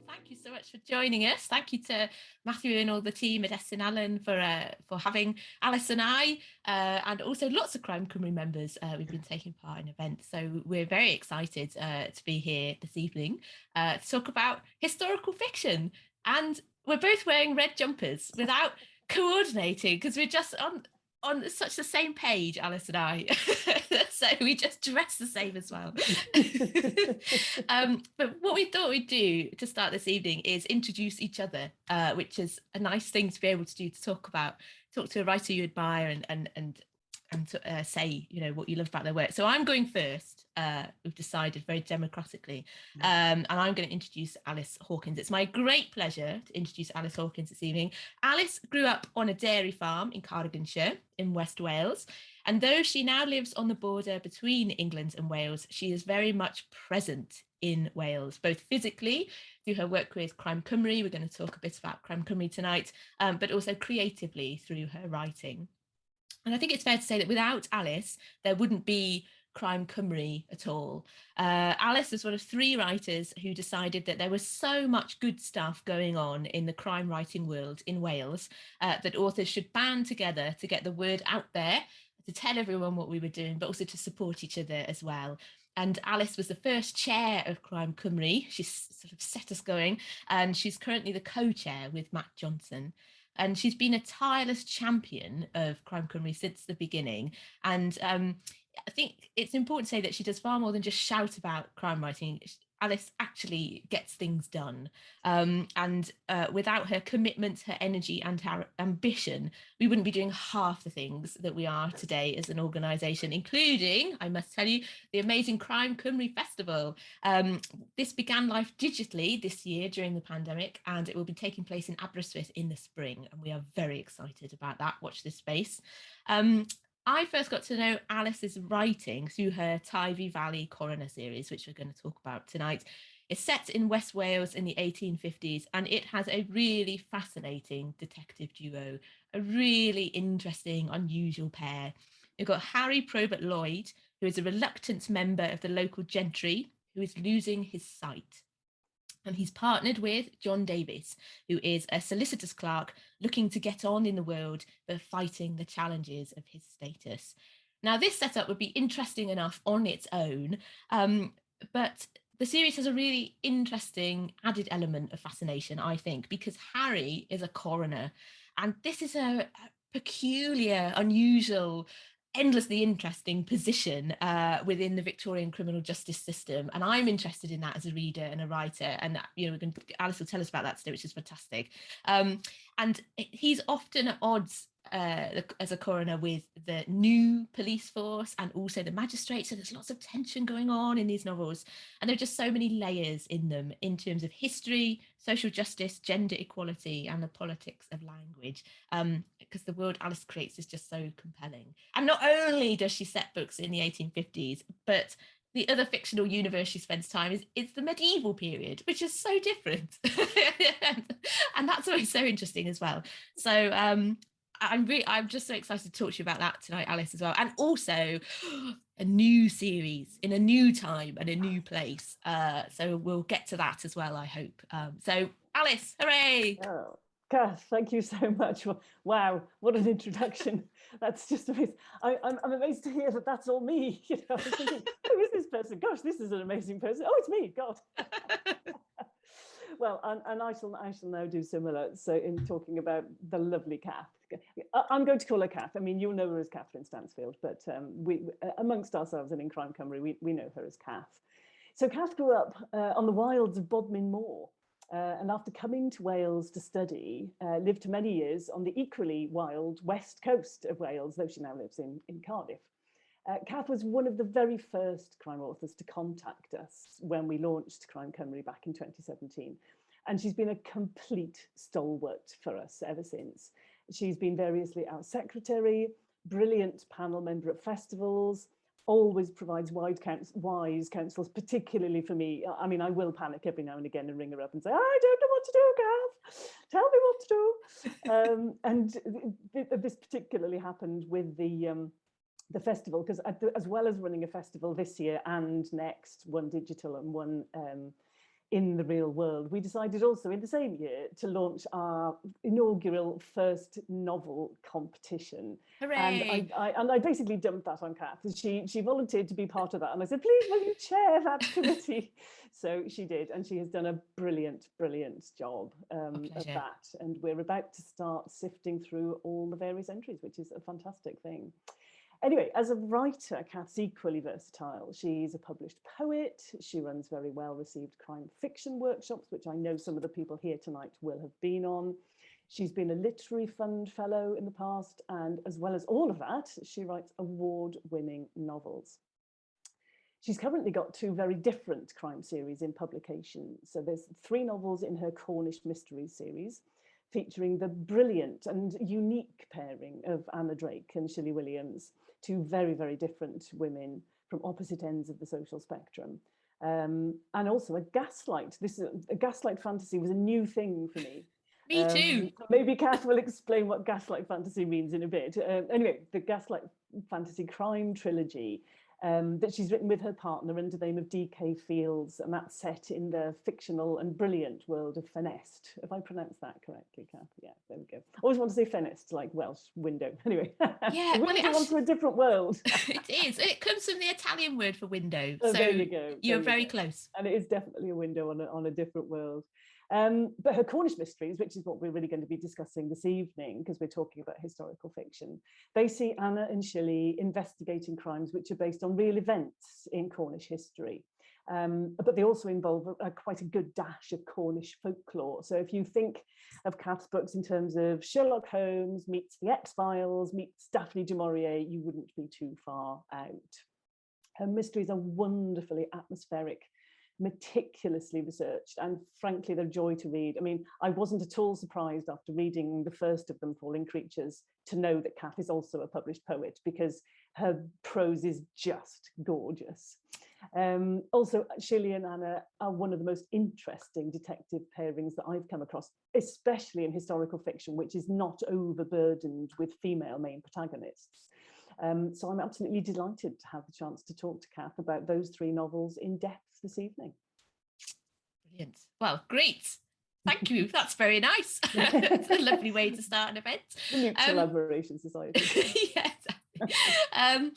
Thank you so much for joining us. Thank you to Matthew and all the team at Ffuglen for having Alice and I, and also lots of Crime Cymru members. We've been taking part in events, so we're very excited to be here this evening to talk about historical fiction. And we're both wearing red jumpers without coordinating because we're just on such the same page, Alice and I. So we just dress the same as well. But what we thought we'd do to start this evening is introduce each other, which is a nice thing to be able to do, to talk to a writer you admire and to, say, you know, what you love about their work. So I'm going first. We've decided very democratically, and I'm going to introduce Alis Hawkins. It's my great pleasure to introduce Alis Hawkins this evening. Alice grew up on a dairy farm in Cardiganshire in West Wales, and though she now lives on the border between England and Wales, she is very much present in Wales, both physically through her work with Crime Cymru. We're going to talk a bit about Crime Cymru tonight, but also creatively through her writing. And I think it's fair to say that without Alice, there wouldn't be Crime Cymru at all. Alice was one of 3 writers who decided that there was so much good stuff going on in the crime writing world in Wales that authors should band together to get the word out there, to tell everyone what we were doing, but also to support each other as well. And Alice was the first chair of Crime Cymru. She's sort of set us going, and she's currently the co-chair with Matt Johnson. And she's been a tireless champion of Crime Cymru since the beginning. And I think it's important to say that she does far more than just shout about crime writing. Alice actually gets things done. And without her commitment, her energy and her ambition, we wouldn't be doing half the things that we are today as an organisation, including, I must tell you, the amazing Crime Cymru Festival. This began life digitally this year during the pandemic, and it will be taking place in Aberystwyth in the spring. And we are very excited about that. Watch this space. I first got to know Alice's writing through her Tyvi Valley Coroner series, which we're going to talk about tonight. It's set in West Wales in the 1850s, and it has a really fascinating detective duo, a really interesting, unusual pair. You've got Harry Probert Lloyd, who is a reluctant member of the local gentry who is losing his sight. And he's partnered with John Davies, who is a solicitor's clerk looking to get on in the world, but fighting the challenges of his status. Now, this setup would be interesting enough on its own, but the series has a really interesting added element of fascination, I think, because Harry is a coroner, and this is a peculiar, unusual, endlessly interesting position within the Victorian criminal justice system, and I'm interested in that as a reader and a writer. And you know, Alice will tell us about that today, which is fantastic. And he's often at odds as a coroner with the new police force and also the magistrates. So there's lots of tension going on in these novels, and there are just so many layers in them in terms of history, social justice, gender equality, and the politics of language, because the world Alice creates is just so compelling. And not only does she set books in the 1850s, but the other fictional universe she spends time is the medieval period, which is so different. And that's always so interesting as well. So I'm just so excited to talk to you about that tonight, Alice, as well. And also a new series in a new time and a new place. So we'll get to that as well, I hope. So Alice, hooray! Oh, Cath, thank you so much. Wow, what an introduction. That's just amazing. I'm amazed to hear that that's all me. You know, I was thinking, who is this person? Gosh, this is an amazing person. Oh, it's me, God. Well, and I shall now do similar. So in talking about the lovely Cath, I'm going to call her Cath. I mean, you'll know her as Katherine Stansfield, but we amongst ourselves and in Crime Cymru, we know her as Cath. So Cath grew up on the wilds of Bodmin Moor, and after coming to Wales to study, lived for many years on the equally wild west coast of Wales, though she now lives in Cardiff. Cath was one of the very first crime authors to contact us when we launched Crime Cymru back in 2017. And she's been a complete stalwart for us ever since. She's been variously our secretary, brilliant panel member at festivals, always provides wise counsels, particularly for me. I mean, I will panic every now and again and ring her up and say, I don't know what to do, Cath. Tell me what to do. And this particularly happened with the festival, because as well as running a festival this year and next, one digital and one in the real world, we decided also in the same year to launch our inaugural first novel competition. Hooray. And I basically dumped that on Cath. She volunteered to be part of that, and I said, please, will you chair that committee? So she did, and she has done a brilliant job of that. And we're about to start sifting through all the various entries, which is a fantastic thing. Anyway, as a writer, Cath's equally versatile. She's a published poet. She runs very well-received crime fiction workshops, which I know some of the people here tonight will have been on. She's been a literary fund fellow in the past, and as well as all of that, she writes award-winning novels. She's currently got 2 very different crime series in publication. So there's 3 novels in her Cornish Mysteries series, featuring the brilliant and unique pairing of Anna Drake and Shelley Williams, 2 very, very different women from opposite ends of the social spectrum. And also a gaslight. A gaslight fantasy was a new thing for me. Me too. Maybe Cath will explain what gaslight fantasy means in a bit. Anyway, the gaslight fantasy crime trilogy that she's written with her partner under the name of D.K. Fields, and that's set in the fictional and brilliant world of Ffenest. If I pronounced that correctly, Cath? Yeah, there we go. Always want to say Ffenest, like Welsh window. Anyway, yeah, well, it onto a different world. It is. It comes from the Italian word for window. Oh, so there you go. You're very close. And it is definitely a window on a different world. But her Cornish Mysteries, which is what we're really going to be discussing this evening, because we're talking about historical fiction, they see Anna and Shelley investigating crimes which are based on real events in Cornish history. But they also involve quite a good dash of Cornish folklore. So if you think of Cath's books in terms of Sherlock Holmes meets the X-Files meets Daphne du Maurier, you wouldn't be too far out. Her mysteries are wonderfully atmospheric, meticulously researched, and frankly, they're a joy to read. I mean, I wasn't at all surprised after reading the first of them, Falling Creatures, to know that Cath is also a published poet, because her prose is just gorgeous. Also, Shelley and Anna are one of the most interesting detective pairings that I've come across, especially in historical fiction, which is not overburdened with female main protagonists. So I'm absolutely delighted to have the chance to talk to Cath about those 3 novels in depth this evening. Brilliant. Well, great. Thank you. That's very nice. It's a lovely way to start an event. The Mutual Admiration Society. Yeah, exactly.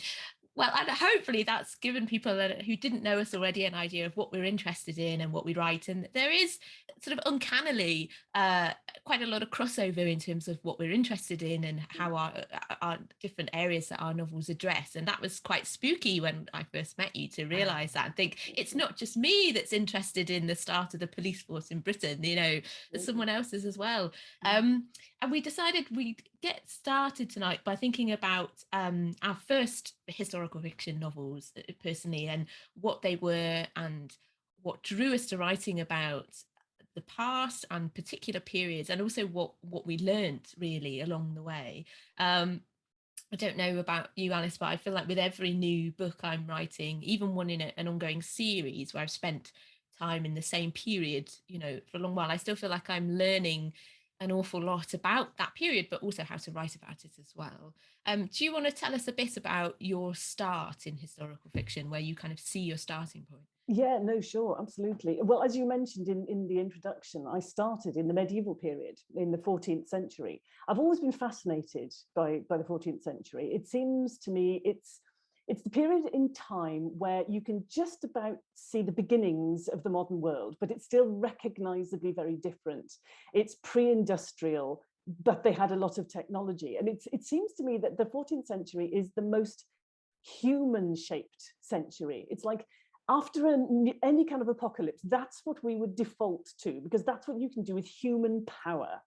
Well, and hopefully that's given people who didn't know us already an idea of what we're interested in and what we write. And there is sort of uncannily quite a lot of crossover in terms of what we're interested in and how our different areas that our novels address. And that was quite spooky when I first met you, to realise that and think it's not just me that's interested in the start of the police force in Britain, you know, there's someone else's as well. And we decided we'd get started tonight by thinking about our first historical fiction novels personally, and what they were and what drew us to writing about the past and particular periods, and also what we learned really along the way. I don't know about you, Alice, but I feel like with every new book I'm writing, even one in an ongoing series where I've spent time in the same period, you know, for a long while, I still feel like I'm learning an awful lot about that period, but also how to write about it as well. Do you want to tell us a bit about your start in historical fiction, where you kind of see your starting point? Yeah, no, sure, absolutely. Well, as you mentioned in the introduction, I started in the medieval period, in the 14th century. I've always been fascinated by the 14th century. It seems to me it's the period in time where you can just about see the beginnings of the modern world, but it's still recognizably very different. It's pre-industrial, but they had a lot of technology. And it seems to me that the 14th century is the most human-shaped century. It's like after any kind of apocalypse, that's what we would default to, because that's what you can do with human power.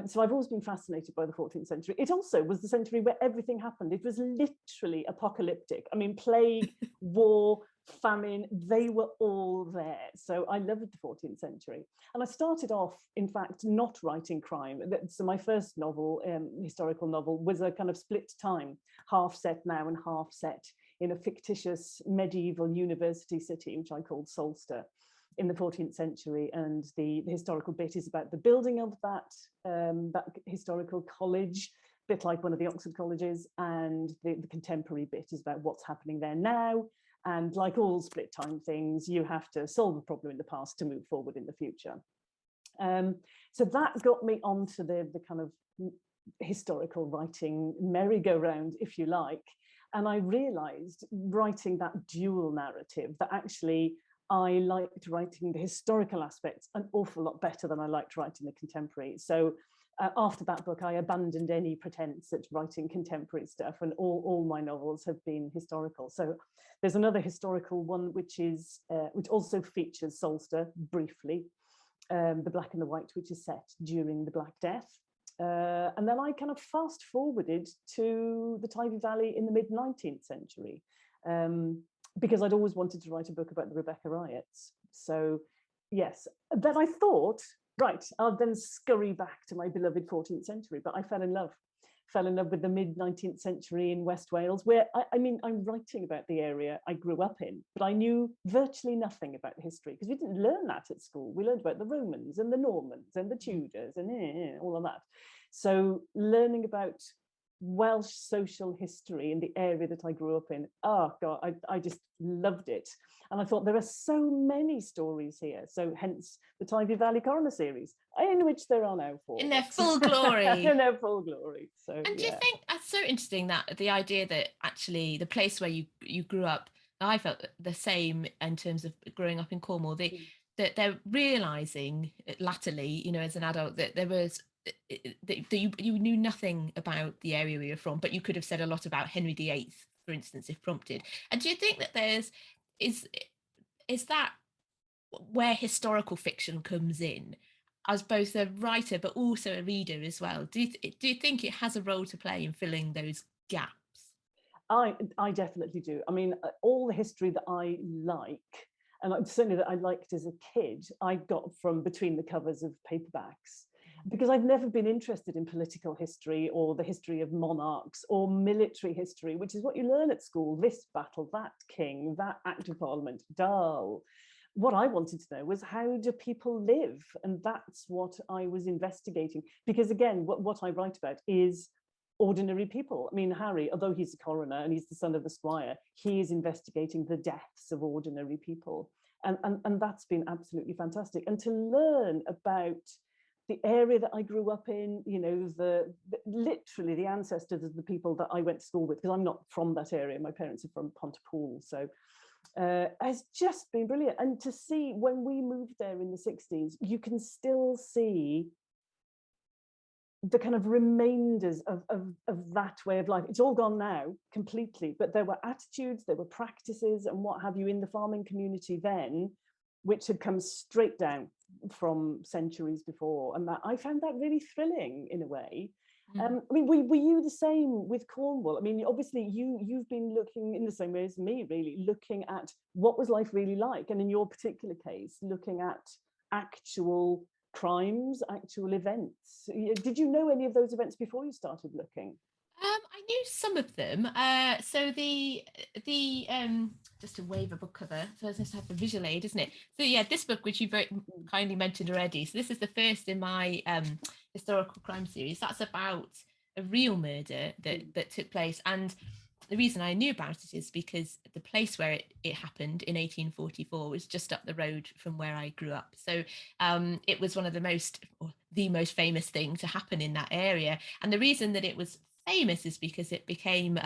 So I've always been fascinated by the 14th century. It also was the century where everything happened. It was literally apocalyptic. I mean, plague, war, famine, they were all there. So I loved the 14th century. And I started off, in fact, not writing crime. So my first novel, historical novel, was a kind of split time, half set now and half set in a fictitious medieval university city, which I called Solster, in the 14th century. And the historical bit is about the building of that historical college, a bit like one of the Oxford colleges, and the contemporary bit is about what's happening there now. And like all split time things, you have to solve a problem in the past to move forward in the future. So that got me onto the kind of historical writing merry-go-round, if you like. And I realized, writing that dual narrative, that actually I liked writing the historical aspects an awful lot better than I liked writing the contemporary. So after that book, I abandoned any pretense at writing contemporary stuff, and all my novels have been historical. So there's another historical one, which also features Solster briefly, The Black and the White, which is set during the Black Death. And then I kind of fast forwarded to the Teifi Valley in the mid-19th century, because I'd always wanted to write a book about the Rebecca riots. So yes, then I thought, right, I'll then scurry back to my beloved 14th century, but I fell in love with the mid-19th century in West Wales, where, I mean, I'm writing about the area I grew up in, but I knew virtually nothing about the history, because we didn't learn that at school. We learned about the Romans and the Normans and the Tudors and all of that. So learning about Welsh social history in the area that I grew up in, oh God, I just loved it. And I thought there are so many stories here. So hence the Teifi Valley Coroner series, in which there are now 4. In their full glory. In their full glory. So, and do you think that's so interesting, that the idea that actually the place where you grew up, I felt the same in terms of growing up in Cornwall, that they're realizing latterly, you know, as an adult, that there was that you knew nothing about the area we were from, but you could have said a lot about Henry VIII, for instance, if prompted. And do you think that is that where historical fiction comes in, as both a writer but also a reader as well? Do you think it has a role to play in filling those gaps? I definitely do. I mean, all the history that I like, and certainly that I liked as a kid, I got from between the covers of paperbacks. Because I've never been interested in political history or the history of monarchs or military history, which is what you learn at school. This battle, that king, that act of parliament, dull. What I wanted to know was, how do people live? And that's what I was investigating. Because again, what I write about is ordinary people. I mean, Harry, although he's a coroner and he's the son of the squire, he is investigating the deaths of ordinary people. And that's been absolutely fantastic. And to learn about the area that I grew up in, you know, literally the ancestors of the people that I went to school with, because I'm not from that area. My parents are from Pontypool. So has just been brilliant. And to see when we moved there in the 60s, you can still see the kind of remainders of that way of life. It's all gone now completely, but there were attitudes, there were practices and what have you in the farming community then, which had come straight down from centuries before. And that I found that really thrilling in a way. I mean, were you the same with Cornwall? I mean, obviously you've been looking in the same way as me, really, looking at what was life really like. And in your particular case, looking at actual crimes, actual events. Did you know any of those events before you started looking? I knew some of them. So the just to wave a book cover, so it's nice to have a visual aid, isn't it? So yeah, this book, which you very kindly mentioned already. So this is the first in my historical crime series. That's about a real murder that took place, and the reason I knew about it is because the place where it happened in 1844 was just up the road from where I grew up. So it was one of the most famous thing to happen in that area, and the reason that it was famous is because it became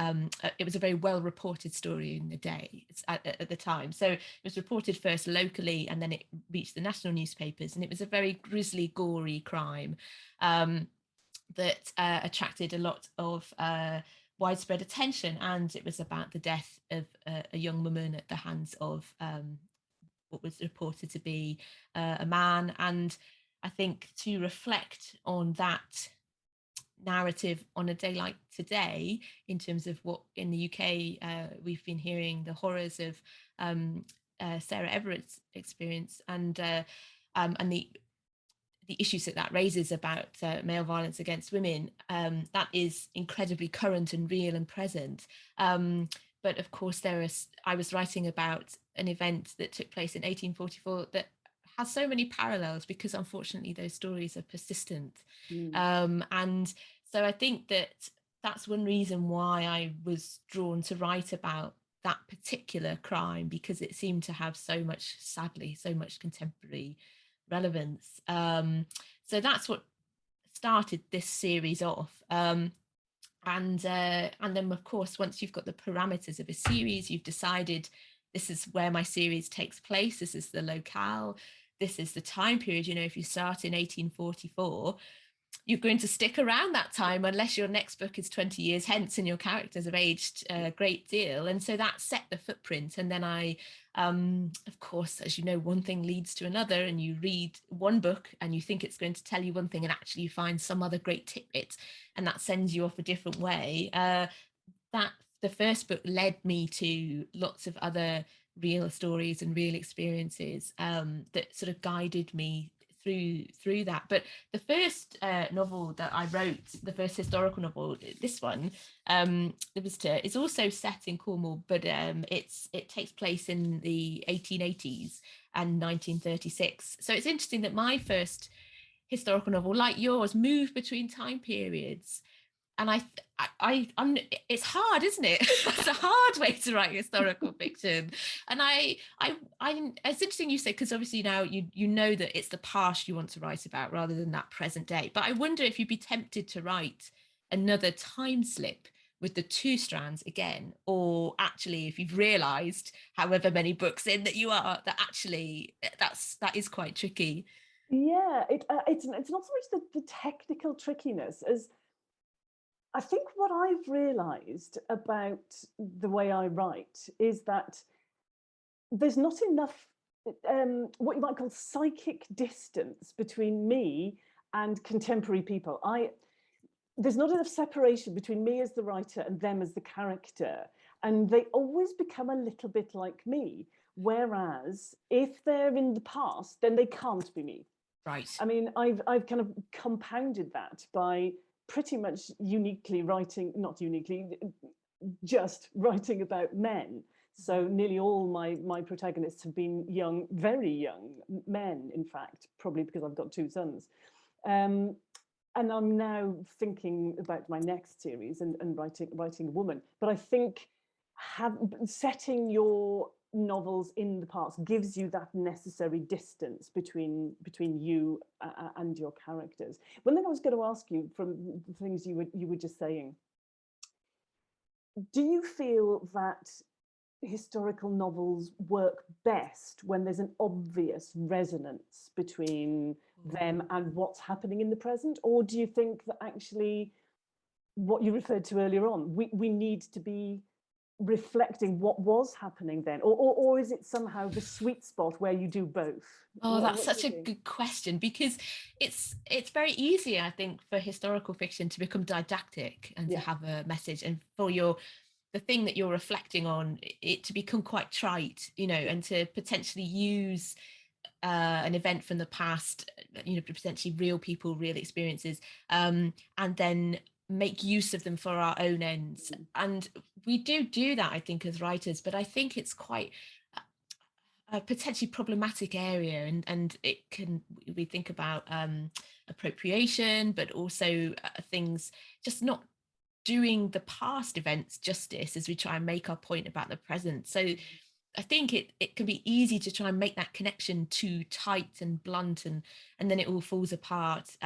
it was a very well reported story in the day at the time. So it was reported first locally and then it reached the national newspapers, and it was a very grisly, gory crime that attracted a lot of widespread attention, and it was about the death of a young woman at the hands of what was reported to be a man. And I think to reflect on that narrative on a day like today, in terms of what in the UK we've been hearing the horrors of Sarah Everett's experience, and the issues that raises about male violence against women, that is incredibly current and real and present. but of course I was writing about an event that took place in 1844 that has so many parallels, because unfortunately those stories are persistent. And so I think that that's one reason why I was drawn to write about that particular crime, because it seemed to have so much, sadly, so much contemporary relevance. So that's what started this series off. And then, of course, once you've got the parameters of a series, you've decided this is where my series takes place, this is the locale, this is the time period. You know, if you start in 1844, you're going to stick around that time unless your next book is 20 years hence and your characters have aged a great deal. And so that set the footprint. And then I, of course, as you know, one thing leads to another, and you read one book and you think it's going to tell you one thing, and actually you find some other great tidbit, and that sends you off a different way. That the first book led me to lots of other real stories and real experiences that sort of guided me through that. But the first novel that I wrote, the first historical novel, this one, The Visitor, is also set in Cornwall, but it takes place in the 1880s and 1936. So it's interesting that my first historical novel, like yours, moved between time periods. And I'm it's hard, isn't it? It's a hard way to write historical fiction. And it's interesting you say, because obviously now you know that it's the past you want to write about rather than that present day. But I wonder if you'd be tempted to write another time slip with the two strands again, or actually if you've realized, however many books in that you are, that actually that is quite tricky. Yeah, it's not so much the technical trickiness as I think what I've realized about the way I write is that there's not enough what you might call psychic distance between me and contemporary people. There's not enough separation between me as the writer and them as the character, and they always become a little bit like me. Whereas if they're in the past, then they can't be me. Right. I mean, I've kind of compounded that by pretty much uniquely writing, not uniquely, just writing about men. So nearly all my protagonists have been young, very young men, in fact, probably because I've got two sons. And I'm now thinking about my next series and writing a woman. But I think setting your novels in the past gives you that necessary distance between you and your characters. One thing I was going to ask you, from the things you were just saying, do you feel that historical novels work best when there's an obvious resonance between them and what's happening in the present? Or do you think that actually what you referred to earlier on, we need to be reflecting what was happening then, or is it somehow the sweet spot where you do both? Oh, that's such a good question, because it's very easy, I think, for historical fiction to become didactic and to have a message, and for the thing that you're reflecting on it to become quite trite, you know, and to potentially use an event from the past, you know, potentially real people, real experiences, and then make use of them for our own ends. And we do that, I think, as writers, but I think it's quite a potentially problematic area, and it can, we think about appropriation, but also things just not doing the past events justice as we try and make our point about the present. So I think it can be easy to try and make that connection too tight and blunt, and then it all falls apart.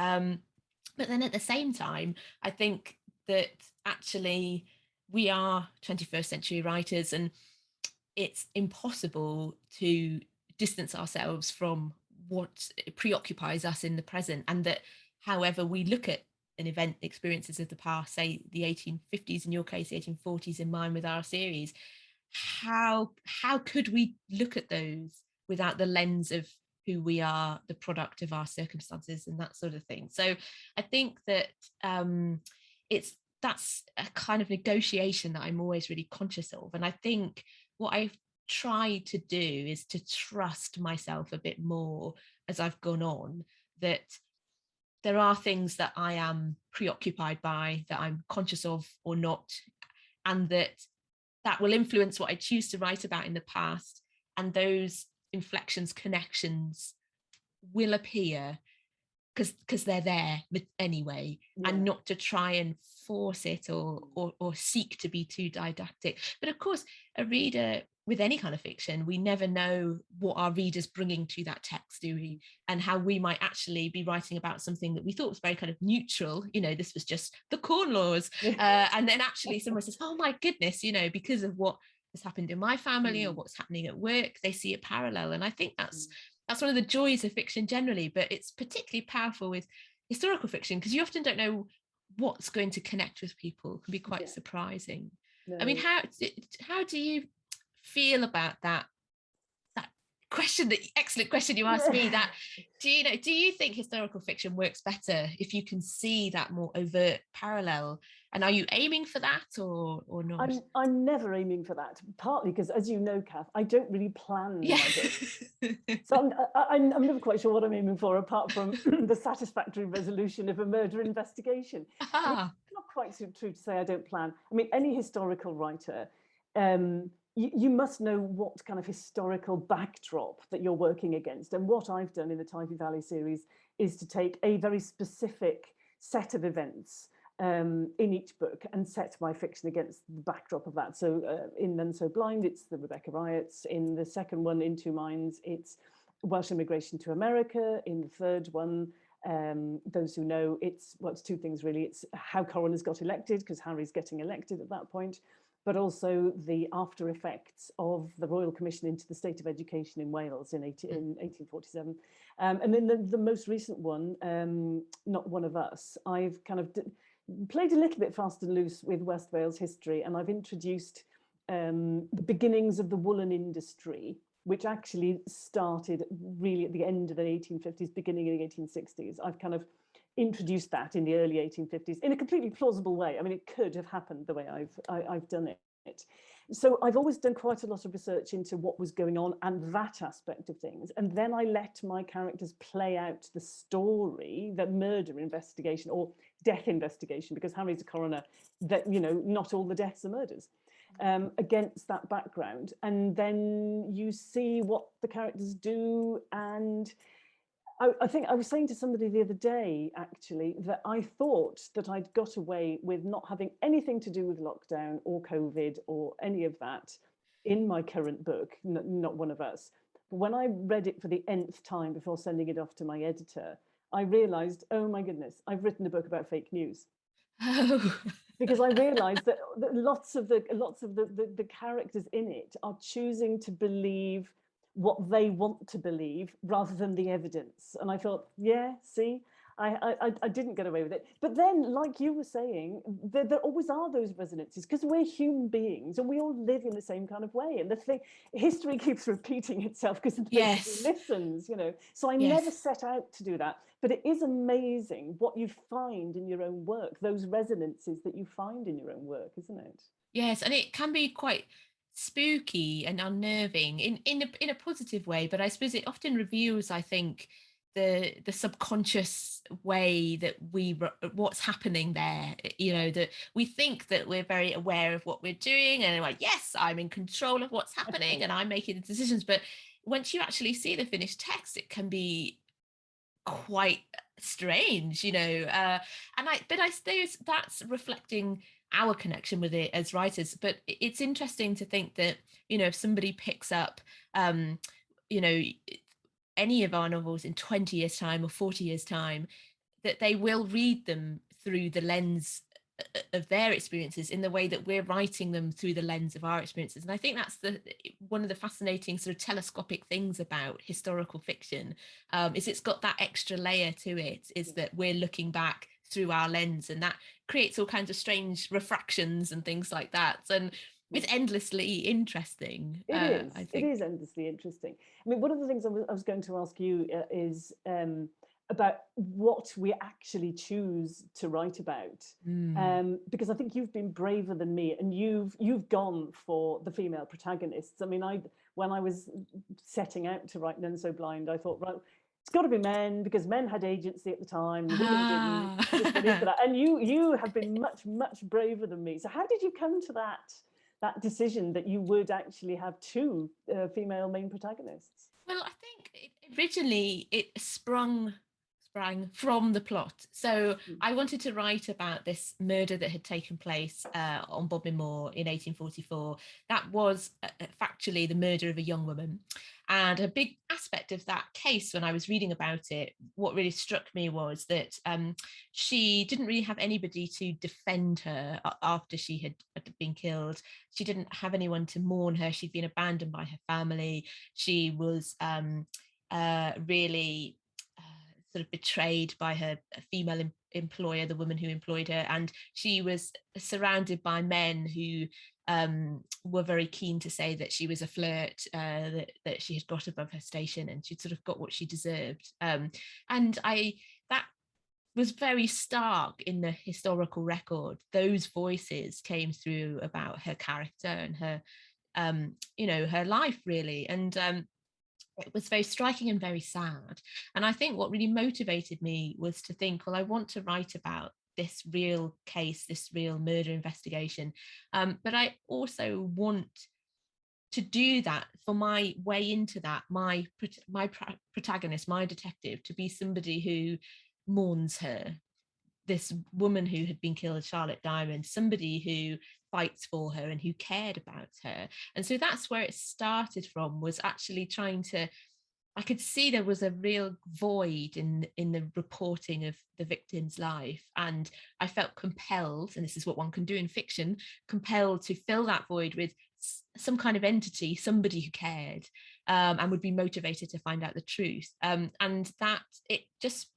But then at the same time, I think that actually we are 21st century writers, and it's impossible to distance ourselves from what preoccupies us in the present, and that however we look at an event, experiences of the past, say the 1850s in your case, the 1840s in mine with our series, how could we look at those without the lens of who we are, the product of our circumstances and that sort of thing? So I think that that's a kind of negotiation that I'm always really conscious of. And I think what I've tried to do is to trust myself a bit more as I've gone on, that there are things that I am preoccupied by, that I'm conscious of or not, and that that will influence what I choose to write about in the past, and those inflections, connections will appear because they're there anyway, and not to try and force it or seek to be too didactic. But of course, a reader with any kind of fiction, we never know what our reader's bringing to that text, do we? And how we might actually be writing about something that we thought was very kind of neutral, this was just the Corn Laws, and then actually someone says, oh my goodness, because of what has happened in my family or what's happening at work, they see a parallel. And I think that's one of the joys of fiction generally, but it's particularly powerful with historical fiction, because you often don't know what's going to connect with people. It can be quite surprising. No. I mean, how do you feel about that question, the excellent question you asked me, that do you think historical fiction works better if you can see that more overt parallel? And are you aiming for that or not? I'm never aiming for that, partly because, as you know, Cath, I don't really plan my books. So I'm never quite sure what I'm aiming for, apart from the satisfactory resolution of a murder investigation. I mean, it's not quite so true to say I don't plan. I mean, any historical writer, you must know what kind of historical backdrop that you're working against. And what I've done in the Typee Valley series is to take a very specific set of events in each book and set my fiction against the backdrop of that. So in None So Blind, it's the Rebecca riots. In the second one, In Two Minds, it's Welsh immigration to America. In the third one, Those Who Know, it's two things really. It's how coroners got elected, because Harry's getting elected at that point, but also the after effects of the Royal Commission into the State of Education in Wales in 1847. And then the most recent one, Not One of Us, I've kind of played a little bit fast and loose with West Wales history, and I've introduced the beginnings of the woolen industry, which actually started really at the end of the 1850s, beginning of the 1860s. I've kind of introduced that in the early 1850s in a completely plausible way. I mean, it could have happened the way I've done it. So I've always done quite a lot of research into what was going on and that aspect of things. And then I let my characters play out the story, the murder investigation or death investigation, because Harry's a coroner, that, not all the deaths are murders, against that background. And then you see what the characters do. And I think I was saying to somebody the other day, actually, that I thought that I'd got away with not having anything to do with lockdown or COVID or any of that in my current book, Not One of Us. But when I read it for the nth time before sending it off to my editor, I realised, oh my goodness, I've written a book about fake news. Oh. Because I realised that lots of the characters in it are choosing to believe what they want to believe rather than the evidence. And I thought, yeah, see, I didn't get away with it. But then, like you were saying, there always are those resonances, because we're human beings and we all live in the same kind of way. And history keeps repeating itself because nobody listens, So I never set out to do that. But it is amazing what you find in your own work, those resonances that you find in your own work, isn't it? Yes, and it can be quite spooky and unnerving in a positive way, but I suppose it often reveals, I think, the subconscious way that what's happening there, that we think that we're very aware of what we're doing and like, yes, I'm in control of what's happening and I'm making the decisions, but once you actually see the finished text, it can be quite strange, but I suppose that's reflecting our connection with it as writers. But it's interesting to think that, if somebody picks up, any of our novels in 20 years time or 40 years time, that they will read them through the lens of their experiences in the way that we're writing them through the lens of our experiences. And I think that's one of the fascinating sort of telescopic things about historical fiction, is it's got that extra layer to it, is that we're looking back through our lens, and that creates all kinds of strange refractions and things like that. And it's endlessly interesting. It is endlessly interesting. I mean, one of the things I was going to ask you is about what we actually choose to write about, because I think you've been braver than me, and you've gone for the female protagonists. I mean, when I was setting out to write None So Blind, I thought, right, it's got to be men, because men had agency at the time, women didn't. And you have been much braver than me. So how did you come to that that decision that you would actually have two female main protagonists? Well, I think originally it sprang from the plot. So I wanted to write about this murder that had taken place on Bodmin Moor in 1844. That was factually the murder of a young woman. And a big aspect of that case, when I was reading about it, what really struck me was that she didn't really have anybody to defend her after she had been killed. She didn't have anyone to mourn her. She'd been abandoned by her family. She was really sort of betrayed by her female employer, the woman who employed her, and she was surrounded by men who were very keen to say that she was a flirt, that she had got above her station and she'd sort of got what she deserved. And that was very stark in the historical record. Those voices came through about her character and her, her life, really. And it was very striking and very sad. And I think what really motivated me was to think, well, I want to write about this real case, this real murder investigation. But I also want to do that, for my way into that, my protagonist, my detective, to be somebody who mourns her, this woman who had been killed, Charlotte Diamond, somebody who fights for her and who cared about her. And so that's where it started from, was actually trying to, I could see there was a real void in the reporting of the victim's life. And I felt compelled, and this is what one can do in fiction, compelled to fill that void with some kind of entity, somebody who cared and would be motivated to find out the truth. And that it just,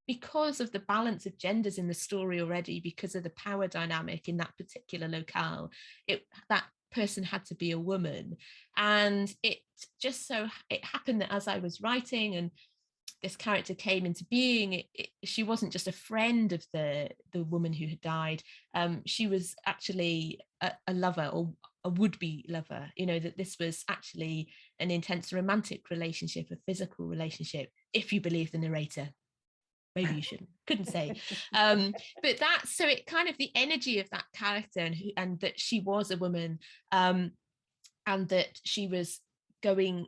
because of the balance of genders in the story already, because of the power dynamic in that particular locale, that person had to be a woman. And it just so it happened that as I was writing and this character came into being, she wasn't just a friend of the woman who had died. She was actually a lover, or a would-be lover, that this was actually an intense romantic relationship, a physical relationship, if you believe the narrator. Maybe you shouldn't, couldn't say. But that's, so it kind of, the energy of that character and that she was a woman, and that she was going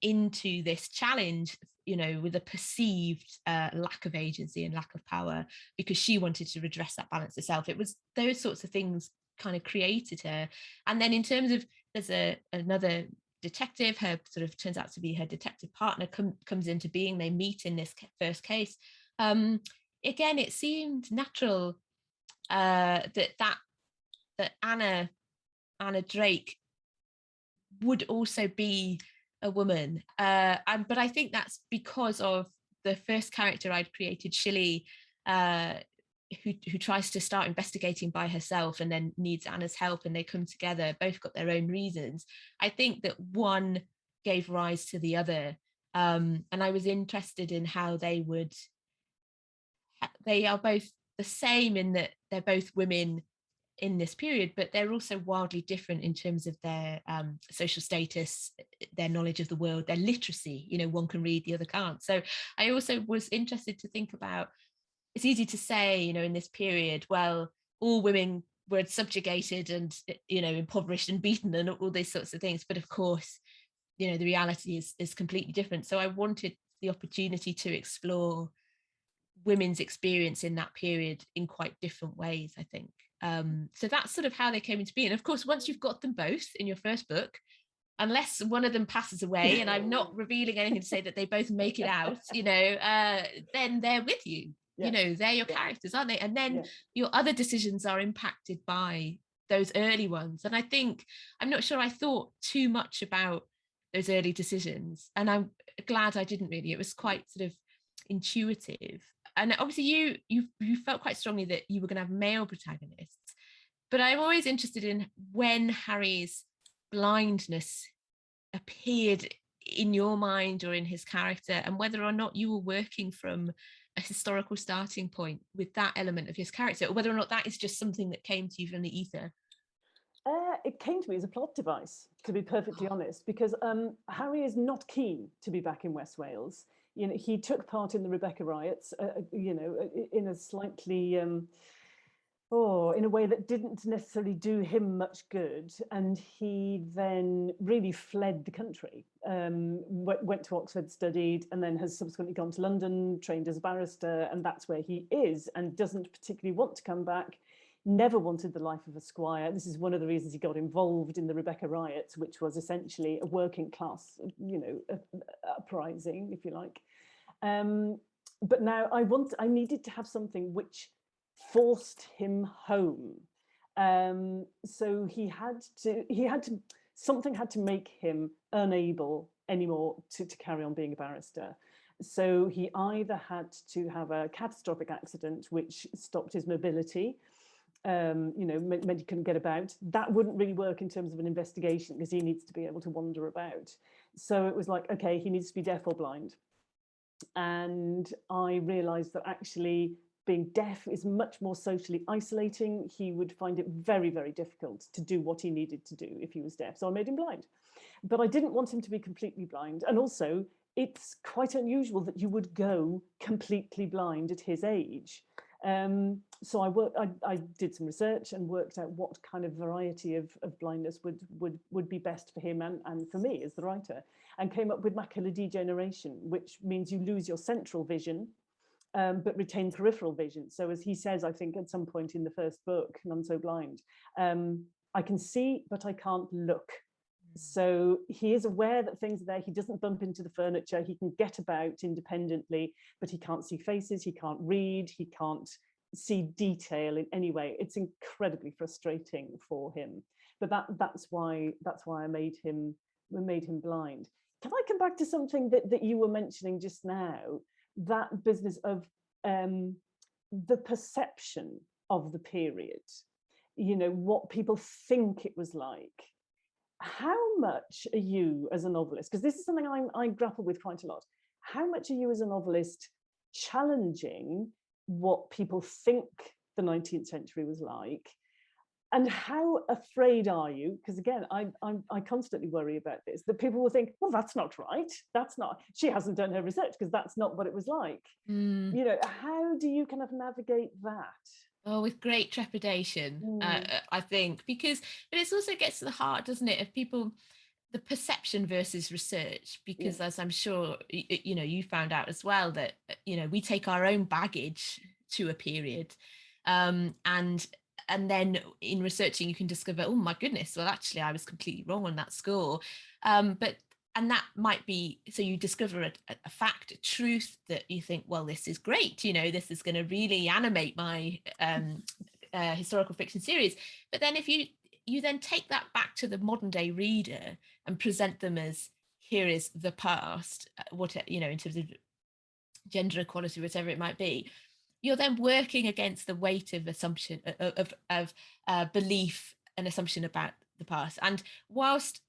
into this challenge, with a perceived lack of agency and lack of power, because she wanted to redress that balance herself. It was those sorts of things kind of created her. And then in terms of, there's another detective, her sort of turns out to be her detective partner, comes into being. They meet in this first case. Again, it seemed natural that Anna Drake would also be a woman, but I think that's because of the first character I'd created, Shilly, who tries to start investigating by herself and then needs Anna's help, and they come together, both got their own reasons. I think that one gave rise to the other, and I was interested in how they are both the same in that they're both women in this period, but they're also wildly different in terms of their social status, their knowledge of the world, their literacy. One can read, the other can't. So I also was interested to think about, it's easy to say, in this period, well, all women were subjugated and, impoverished and beaten and all these sorts of things. But of course, the reality is completely different. So I wanted the opportunity to explore women's experience in that period in quite different ways, I think. So that's sort of how they came into being. Of course, once you've got them both in your first book, unless one of them passes away, and I'm not revealing anything to say that they both make it out, then they're with you. Yeah. They're your characters, aren't they? And then your other decisions are impacted by those early ones. And I think, I'm not sure I thought too much about those early decisions, and I'm glad I didn't really. It was quite sort of intuitive. And obviously you felt quite strongly that you were going to have male protagonists, but I'm always interested in when Harry's blindness appeared in your mind or in his character, and whether or not you were working from a historical starting point with that element of his character, or whether or not that is just something that came to you from the ether. It came to me as a plot device, to be perfectly honest, because Harry is not keen to be back in West Wales. He took part in the Rebecca riots, in a slightly Oh, in a way that didn't necessarily do him much good. And he then really fled the country, went to Oxford, studied, and then has subsequently gone to London, trained as a barrister, and that's where he is, and doesn't particularly want to come back. Never wanted the life of a squire. This is one of the reasons he got involved in the Rebecca riots, which was essentially a working class, uprising, if you like. But now I needed to have something which forced him home. So something had to make him unable anymore to carry on being a barrister. So he either had to have a catastrophic accident, which stopped his mobility, meant he couldn't get about. That wouldn't really work in terms of an investigation because he needs to be able to wander about. So it was like, okay, he needs to be deaf or blind. And I realized that actually being deaf is much more socially isolating. He would find it very, very difficult to do what he needed to do if he was deaf. So I made him blind. But I didn't want him to be completely blind. And also, it's quite unusual that you would go completely blind at his age. So I did some research and worked out what kind of variety of blindness would be best for him and for me as the writer, and came up with macular degeneration, which means you lose your central vision, but retain peripheral vision. So as he says, I think at some point in the first book, None So Blind, I can see, but I can't look. So he is aware that things are there. He doesn't bump into the furniture. He can get about independently, but he can't see faces. He can't read. He can't see detail in any way. It's incredibly frustrating for him. But that's why I made him blind. Can I come back to something that you were mentioning just now? That business of the perception of the period, what people think it was like. How much are you as a novelist, because this is something I grapple with quite a lot, how much are you as a novelist challenging what people think the 19th century was like? And how afraid are you? Because again, I constantly worry about this, that people will think, well, that's not right. She hasn't done her research because that's not what it was like. How do you kind of navigate that? Oh, with great trepidation, I think, but it also gets to the heart, doesn't it, of people, the perception versus research, because as I'm sure, you found out as well that, we take our own baggage to a period, and then in researching, you can discover, oh my goodness, well, actually, I was completely wrong on that score. And that might be, so you discover a fact, a truth that you think, well, this is great, this is going to really animate my historical fiction series. But then if you then take that back to the modern day reader and present them as, here is the past, in terms of gender equality, whatever it might be, you're then working against the weight of assumption of belief and assumption about the past. And whilst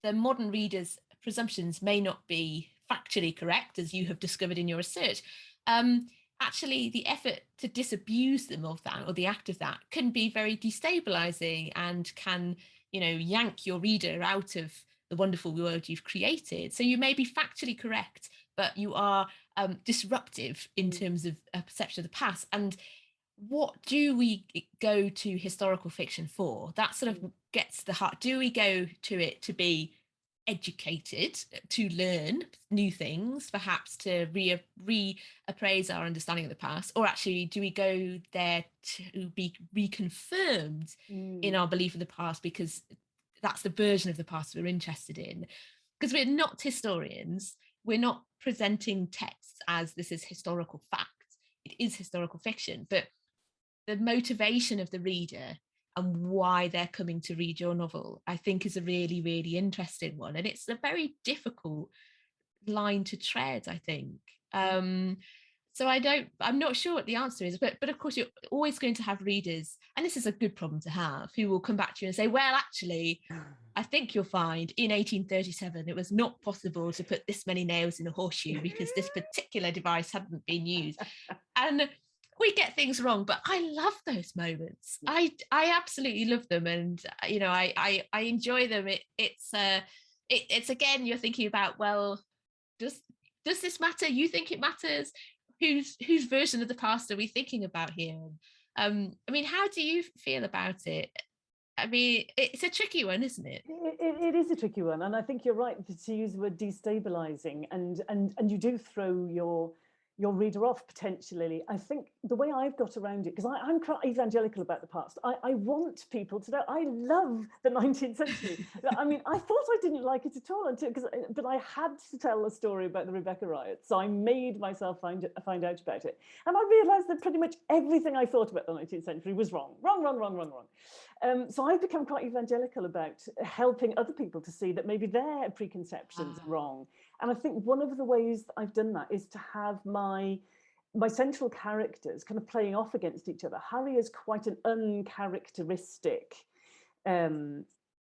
the modern reader's presumptions may not be factually correct, as you have discovered in your research, actually the effort to disabuse them of that, or the act of that, can be very destabilizing and can, yank your reader out of the wonderful world you've created. So you may be factually correct, but you are disruptive in terms of a perception of the past. And what do we go to historical fiction for? That sort of gets the heart. Do we go to it to be educated, to learn new things, perhaps to reappraise our understanding of the past, or actually do we go there to be reconfirmed in our belief of the past because that's the version of the past we're interested in? Because we're not historians, we're not presenting texts as this is historical fact, it is historical fiction, but the motivation of the reader and why they're coming to read your novel, I think, is a really, really interesting one. And it's a very difficult line to tread, I think. So I'm not sure what the answer is, but of course you're always going to have readers, and this is a good problem to have, who will come back to you and say, well, actually, I think you'll find in 1837 it was not possible to put this many nails in a horseshoe because this particular device hadn't been used. And we get things wrong, but I love those moments. I absolutely love them, and I enjoy them. It's again, you're thinking about, well, does this matter? You think it matters? Whose version of the past are we thinking about here? I mean, how do you feel about it? I mean, it's a tricky one, isn't it? It is a tricky one, and I think you're right to use the word destabilizing, and you do throw your reader off potentially. I think the way I've got around it, because I'm quite evangelical about the past, I want people to know I love the 19th century. I mean, I thought I didn't like it at all until, but I had to tell a story about the Rebecca riot, so I made myself find out about it, and I realized that pretty much everything I thought about the 19th century was wrong. So I've become quite evangelical about helping other people to see that maybe their preconceptions are wrong. And I think one of the ways that I've done that is to have my central characters kind of playing off against each other. Harry is quite an uncharacteristic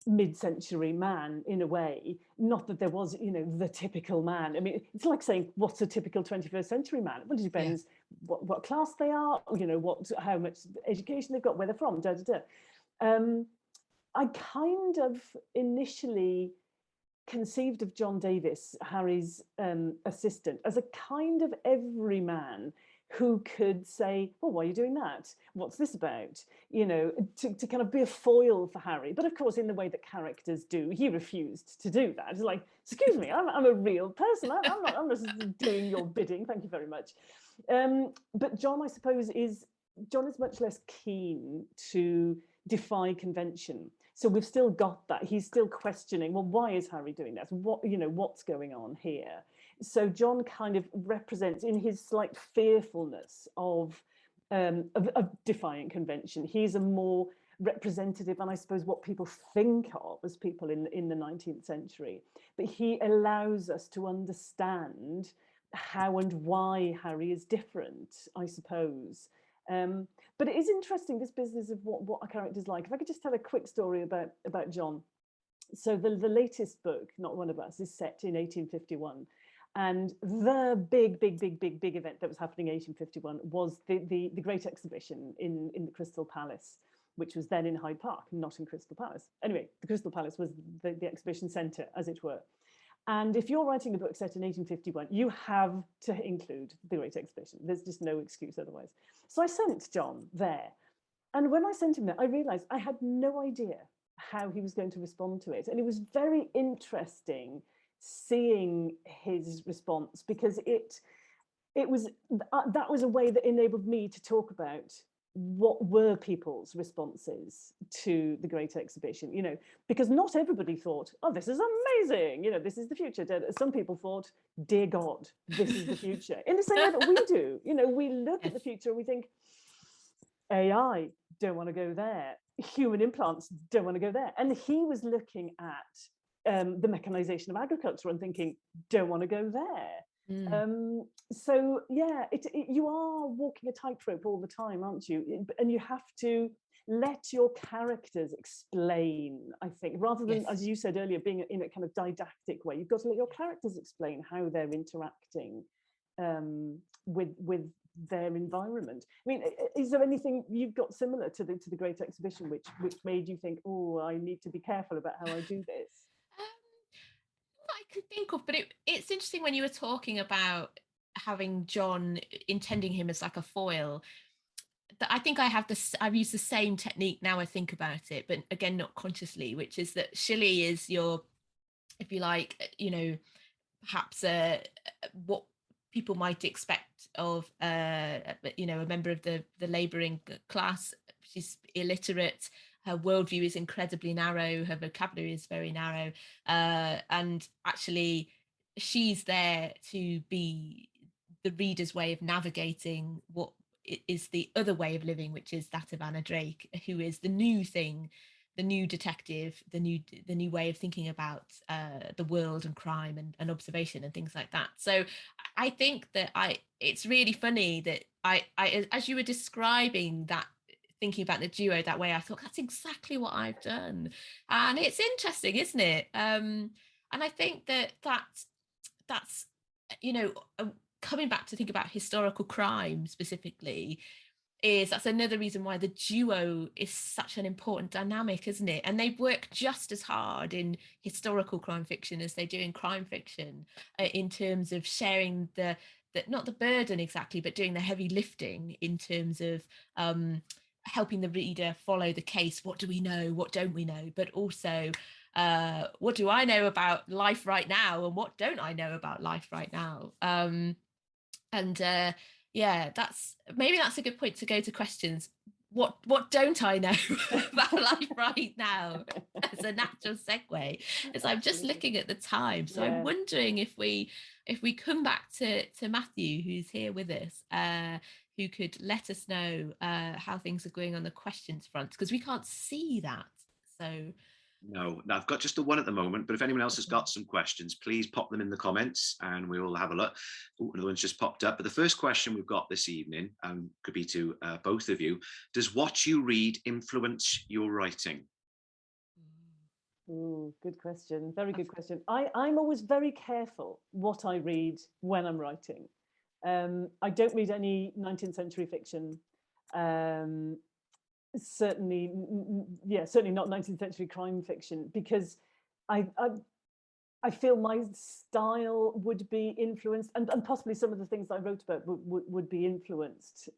mid-century man in a way. Not that there was, the typical man. I mean, it's like saying, what's a typical 21st century man? Well, it depends what class they are, how much education they've got, where they're from, I kind of initially conceived of John Davis, Harry's assistant, as a kind of everyman who could say, well, why are you doing that? What's this about? To kind of be a foil for Harry. But of course, in the way that characters do, he refused to do that. It's like, excuse me, I'm a real person. I'm not doing your bidding. Thank you very much. But John, I suppose, is much less keen to defy convention. So we've still got that. He's still questioning, well, why is Harry doing that? What's going on here? So John kind of represents, in his slight fearfulness of defying convention, he's a more representative, and I suppose what people think of as people in the 19th century. But he allows us to understand how and why Harry is different, I suppose. But it is interesting, this business of what a character's like. If I could just tell a quick story about John. So the latest book, Not One of Us, is set in 1851. And the big event that was happening in 1851 was the Great Exhibition in the Crystal Palace, which was then in Hyde Park, not in Crystal Palace. Anyway, the Crystal Palace was the exhibition centre, as it were. And if you're writing a book set in 1851, you have to include the Great Exhibition. There's just no excuse otherwise. So I sent John there. And when I sent him there, I realized I had no idea how he was going to respond to it. And it was very interesting seeing his response, because that was a way that enabled me to talk about what were people's responses to the Great Exhibition, because not everybody thought, oh, this is amazing, this is the future. Some people thought, dear God, this is the future. In the same way that we do, we look at the future and we think, AI, don't want to go there. Human implants, don't want to go there. And he was looking at the mechanization of agriculture and thinking, don't want to go there. So yeah, you are walking a tightrope all the time, aren't you? And you have to let your characters explain, I think, rather than, as you said earlier, being in a kind of didactic way. You've got to let your characters explain how they're interacting with their environment. I mean, is there anything you've got similar to the Great Exhibition which made you think, oh, I need to be careful about how I do this? I could think of, but it's interesting when you were talking about having John, intending him as like a foil, that I think I've used the same technique now I think about it, but again, not consciously, which is that Shelley is your, if you like, perhaps what people might expect of a member of the labouring class. She's illiterate. Her worldview is incredibly narrow. Her vocabulary is very narrow. And actually, she's there to be the reader's way of navigating what is the other way of living, which is that of Anna Drake, who is the new thing, the new detective, the new way of thinking about the world and crime and observation and things like that. So I think that it's really funny that I as you were describing that, thinking about the duo that way, I thought that's exactly what I've done. And it's interesting, isn't it? And I think that's coming back to think about historical crime specifically, that's another reason why the duo is such an important dynamic, isn't it? And they work just as hard in historical crime fiction as they do in crime fiction, in terms of sharing the not the burden exactly, but doing the heavy lifting in terms of helping the reader follow the case. What do we know? What don't we know? But also, what do I know about life right now, and what don't I know about life right now? Yeah, that's a good point to go to questions. What don't I know about life right now, as a natural segue, as I'm just looking at the time. So I'm wondering if we come back to Matthew, who's here with us, who could let us know how things are going on the questions front, because we can't see that. So no, I've got just the one at the moment, but if anyone else has got some questions, please pop them in the comments and we will have a look. Ooh, another one's just popped up. But the first question we've got this evening could be to both of you. Does what you read influence your writing? Ooh, good question. Very good question. I'm always very careful what I read when I'm writing. I don't read any 19th century fiction. Certainly not 19th century crime fiction, because I feel my style would be influenced, and possibly some of the things I wrote about would be influenced.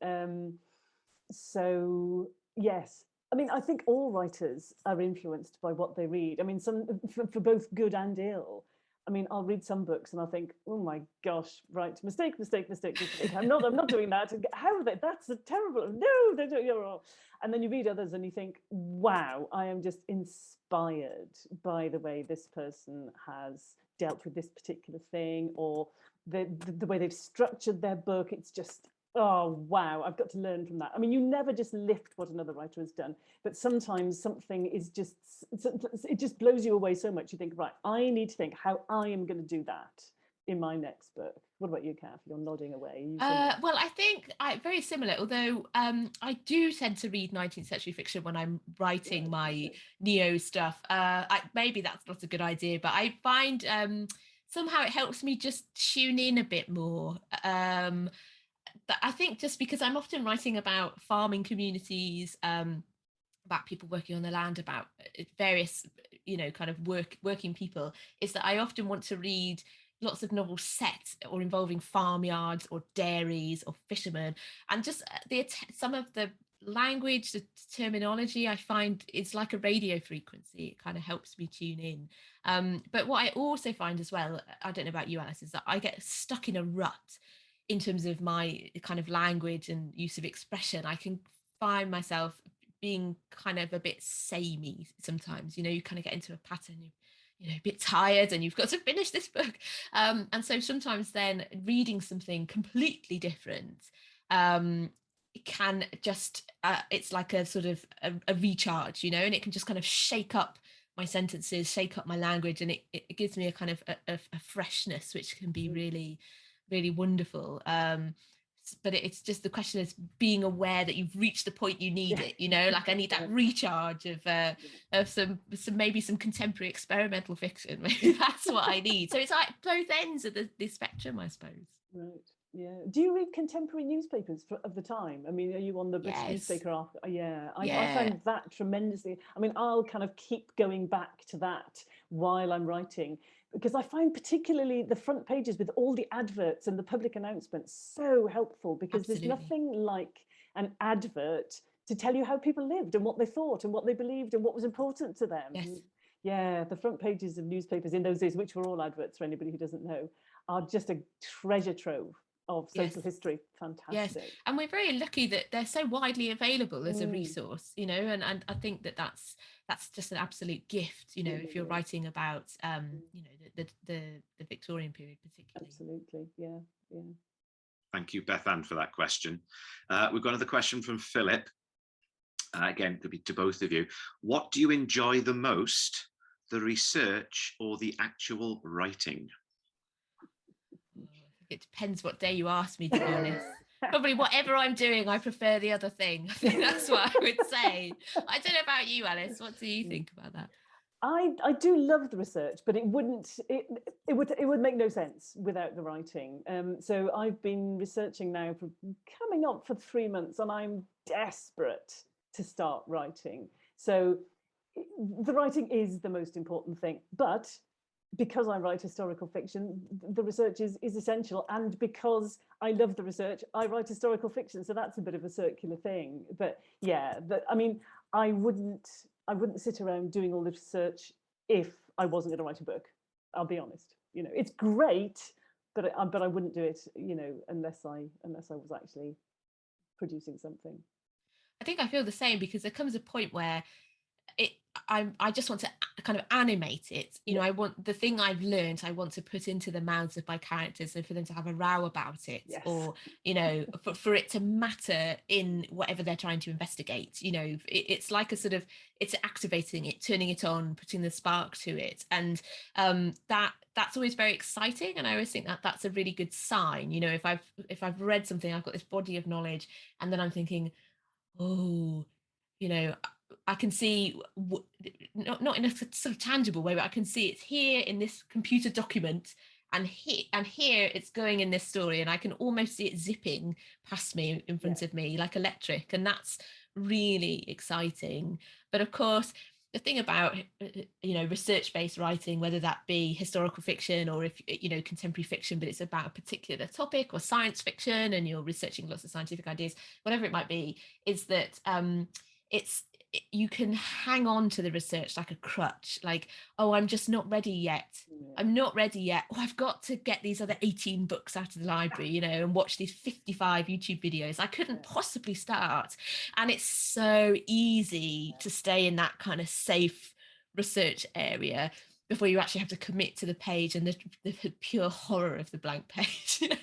So yes, I mean, I think all writers are influenced by what they read. I mean, some for both good and ill. I mean, I'll read some books and I'll think, oh my gosh, right, mistake. I'm not doing that. How are they? That's a terrible. No, they don't. You're wrong. And then you read others and you think, wow, I am just inspired by the way this person has dealt with this particular thing, or the way they've structured their book. It's just, oh wow, I've got to learn from that. I mean, you never just lift what another writer has done, but sometimes something is just, it just blows you away so much. You think, right, I need to think how I am going to do that in my next book. What about you, Cath? You're nodding away. Well, I think very similar, although I do tend to read 19th century fiction when I'm writing my neo stuff. Maybe that's not a good idea, but I find somehow it helps me just tune in a bit more. But I think just because I'm often writing about farming communities, about people working on the land, about various, kind of working people, is that I often want to read lots of novels set or involving farmyards or dairies or fishermen, and just some of the language, the terminology, I find it's like a radio frequency. It kind of helps me tune in. But what I also find as well, I don't know about you, Alice, is that I get stuck in a rut in terms of my kind of language and use of expression. I can find myself being kind of a bit samey sometimes. You kind of get into a pattern, a bit tired, and you've got to finish this book. And so sometimes then reading something completely different it can just, it's like a sort of a recharge, and it can just kind of shake up my sentences, shake up my language, and it gives me a kind of a freshness, which can be really, really wonderful. But it's just, the question is being aware that you've reached the point you need it, like I need that recharge of some maybe some contemporary experimental fiction. Maybe that's what I need. So it's like both ends of the spectrum, I suppose. Right. Yeah. Do you read contemporary newspapers of the time? I mean, are you on the British newspaper? I found that tremendously. I mean, I'll kind of keep going back to that while I'm writing, because I find particularly the front pages with all the adverts and the public announcements so helpful, because There's nothing like an advert to tell you how people lived and what they thought and what they believed and what was important to them. Yes. Yeah, the front pages of newspapers in those days, which were all adverts for anybody who doesn't know, are just a treasure trove of social history. Fantastic. Yes, and we're very lucky that they're so widely available as a resource, and I think that's just an absolute gift, if you're writing about the Victorian period particularly. Absolutely. Yeah. Thank you, Beth Ann, for that question. We've got another question from Philip. Again, could be to both of you. What do you enjoy the most, the research or the actual writing? It depends what day you ask me, to be honest. Probably whatever I'm doing, I prefer the other thing. I think that's what I would say. I don't know about you, Alice. What do you think about that? I do love the research, but it would make no sense without the writing. So I've been researching now for coming up for 3 months, and I'm desperate to start writing. So the writing is the most important thing, but because I write historical fiction, the research is essential, and because I love the research, I write historical fiction. So that's a bit of a circular thing. But yeah, I mean, I wouldn't sit around doing all the research if I wasn't going to write a book. I'll be honest. You know, it's great, but I wouldn't do it, you know, unless I was actually producing something. I think I feel the same, because there comes a point where I just want to kind of animate it. You know, I want the thing I've learned, I want to put into the mouths of my characters, and for them to have a row about it, or, you know, for it to matter in whatever they're trying to investigate. You know, it's like a sort of, it's activating it, turning it on, putting the spark to it. And that's always very exciting. And I always think that that's a really good sign. You know, if I've read something, I've got this body of knowledge, and then I'm thinking, oh, you know, I can see, not in a sort of tangible way, but I can see it's here in this computer document, and here it's going in this story, and I can almost see it zipping past me, in front of me, like electric, and that's really exciting. But of course, the thing about, you know, research-based writing, whether that be historical fiction or, if you know, contemporary fiction, but it's about a particular topic, or science fiction and you're researching lots of scientific ideas, whatever it might be, is that you can hang on to the research like a crutch, like, oh, I'm just not ready yet. I'm not ready yet. Oh, I've got to get these other 18 books out of the library, you know, and watch these 55 YouTube videos. I couldn't possibly start. And it's so easy to stay in that kind of safe research area before you actually have to commit to the page and the pure horror of the blank page. You know?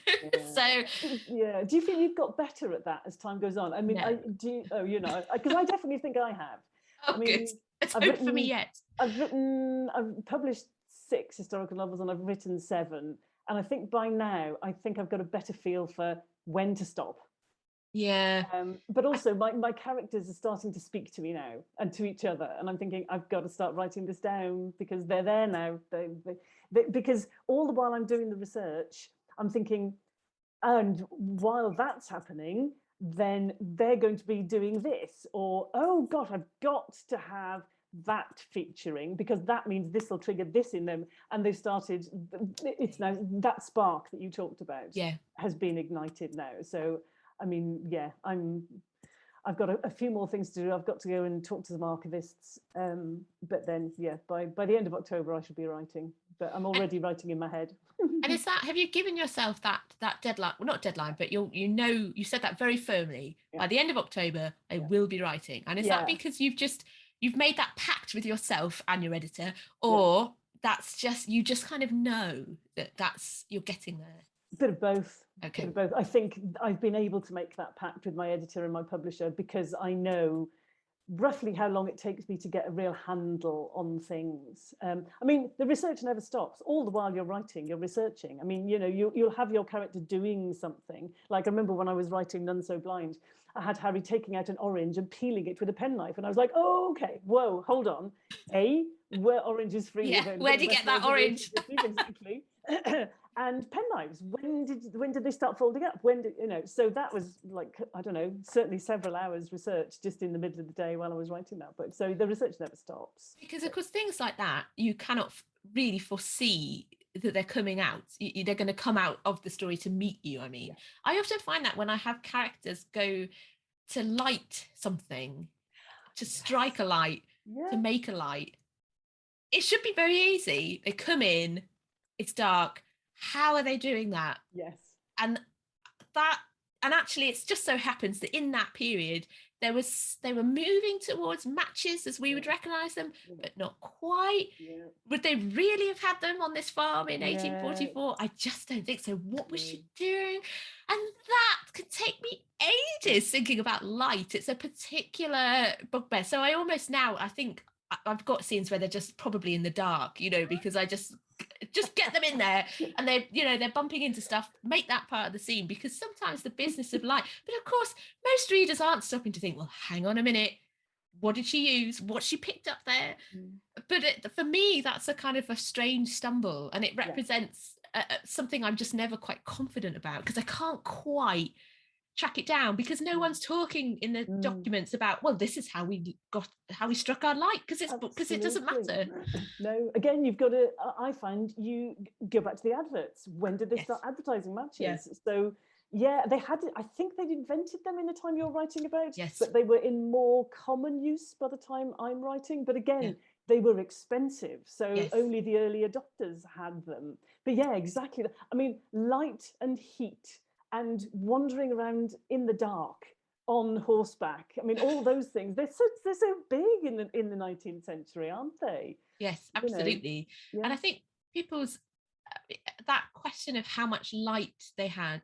So do you feel you've got better at that as time goes on? I mean, no. you know, because I definitely think I have. Oh, I mean, good. It's hope for me yet. I've published 6 historical novels, and I've written 7, and I think by now I've got a better feel for when to stop. Yeah. But also my characters are starting to speak to me now, and to each other, and I'm thinking, I've got to start writing this down, because they're there now. Because all the while I'm doing the research, I'm thinking, and while that's happening, then they're going to be doing this, or, oh gosh, I've got to have that featuring, because that means this will trigger this in them. And they've started, it's now that spark that you talked about has been ignited now. So I mean, yeah, I've got a few more things to do. I've got to go and talk to some archivists. But then, yeah, by the end of October, I should be writing. But I'm already writing in my head. And is that, have you given yourself that deadline? Well, not deadline, but you know, you said that very firmly. By the end of October, I will be writing. And is that because you've made that pact with yourself and your editor, or that's just, you just kind of know that's you're getting there? Bit of both. Okay. Bit of both. I think I've been able to make that pact with my editor and my publisher, because I know roughly how long it takes me to get a real handle on things. I mean, the research never stops. All the while you're writing, you're researching. I mean, you know, you'll have your character doing something. Like, I remember when I was writing None So Blind, I had Harry taking out an orange and peeling it with a penknife, and I was like, oh, okay, whoa, hold on. Were oranges freely available? Where did you get that orange? Exactly. And penknives, when did they start folding up? When did, you know? So that was like, I don't know, certainly several hours research just in the middle of the day while I was writing that book. So the research never stops. Because of course, things like that, you cannot really foresee that they're coming out. They're going to come out of the story to meet you. I mean, I often find that when I have characters go to light something, to strike a light, to make a light, it should be very easy. They come in, it's dark. How are they doing that? Yes. And actually, it's just so happens that in that period, they were moving towards matches as we would recognize them, but not quite. Would they really have had them on this farm in 1844? I just don't think so. What was she doing? And that could take me ages thinking about light. It's a particular bugbear. So I almost now, I think I've got scenes where they're just probably in the dark, you know, because I just get them in there, and they're bumping into stuff, make that part of the scene, because sometimes the business of light. But of course, most readers aren't stopping to think, well, hang on a minute, what did she use? What she picked up there? But for me, that's a kind of a strange stumble, and it represents something I'm just never quite confident about, because I can't quite track it down, because no one's talking in the documents about, well, this is how we struck our light, because it doesn't matter. No, again, you've got to, I find, you go back to the adverts. When did they start advertising matches? Yeah. So yeah, they had it, I think they'd invented them in the time you're writing about, Yes. but they were in more common use by the time I'm writing. But again, they were expensive, so only the early adopters had them. But yeah, exactly. I mean, light and heat and wandering around in the dark on horseback. I mean, all those things, they're so big in the 19th century, aren't they? Yes, absolutely. You know? And I think people's, that question of how much light they had,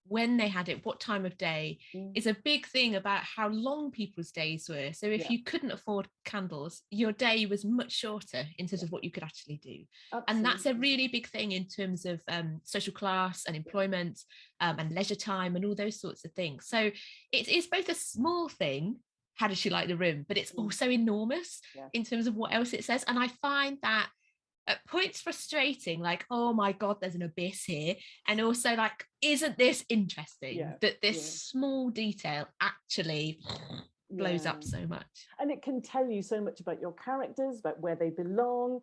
when they had it, what time of day, is a big thing about how long people's days were. So if you couldn't afford candles, your day was much shorter in terms of what you could actually do. Absolutely. And that's a really big thing in terms of social class and employment and leisure time and all those sorts of things. So it's both a small thing, how does she like the room, but it's also enormous in terms of what else it says. And I find that at points frustrating, like, oh my God, there's an abyss here. And also like, isn't this interesting that this small detail actually blows up so much? And it can tell you so much about your characters, about where they belong,